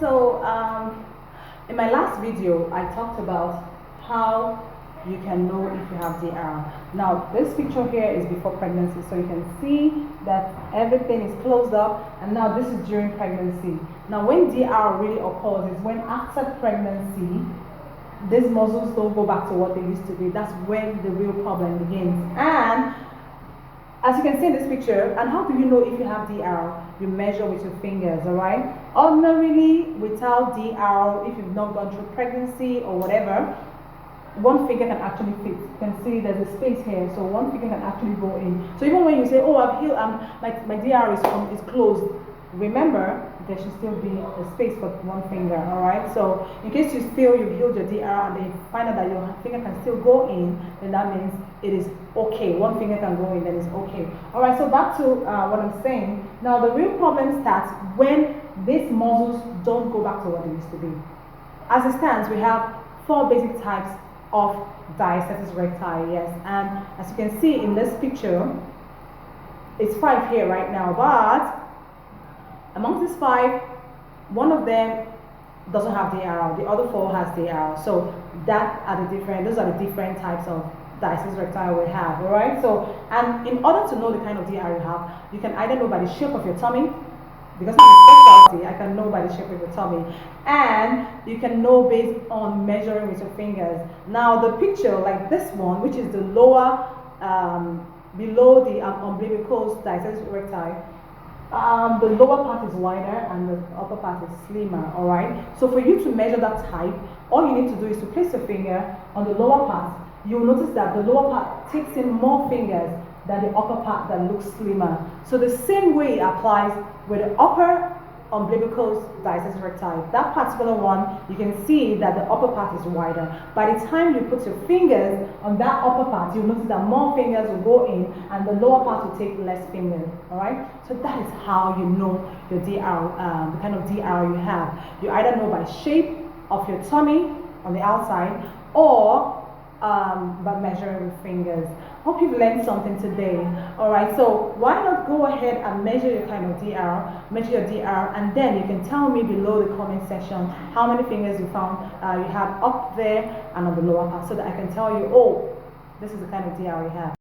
In my last video I talked about how you can know if you have DR. Now this picture here is before pregnancy, so you can see that everything is closed up, and now this is during pregnancy. Now when DR really occurs is when after pregnancy these muscles don't go back to what they used to be. That's when the real problem begins. And as you can see in this picture, and how do you know if you have DR? You measure with your fingers, alright? Ordinarily, without DR, if you've not gone through pregnancy or whatever, one finger can actually fit. You can see there's a space here, so one finger can actually go in. So even when you say, oh, I've healed, my DR is closed, remember, there should still be a space for one finger, alright? So in case you feel you've healed your DR and then you find out that your finger can still go in, then that means it is okay. One finger can go in, then it's okay. Alright, so back to what I'm saying. Now the real problem starts when these muscles don't go back to what they used to be. As it stands, we have 4 basic types of diastasis recti, yes, and as you can see in this picture, it's 5 here right now, but amongst these 5, one of them doesn't have DR, the other 4 has DR. So those are the different types of diastasis recti we have, alright? So, and in order to know the kind of DR you have, you can either know by the shape of your tummy, because I'm a specialty, I can know by the shape of your tummy, and you can know based on measuring with your fingers. Now the picture like this one, which is the lower, below the umbilical diastasis recti, the lower part is wider and the upper part is slimmer, alright? So for you to measure that type, all you need to do is to place your finger on the lower part. You'll notice that the lower part takes in more fingers than the upper part that looks slimmer. So the same way it applies with the upper umbilical diastasis recti. That particular one, you can see that the upper part is wider. By the time you put your fingers on that upper part, you'll notice that more fingers will go in and the lower part will take less fingers, alright? So that is how you know your DR, the kind of DR you have. You either know by shape of your tummy on the outside, or by measuring with fingers. Hope you've learned something today. Alright, so why not go ahead and measure your kind of DR, measure your DR, and then you can tell me below the comment section how many fingers you found you have up there and on the lower part, so that I can tell you, oh, this is the kind of DR you have.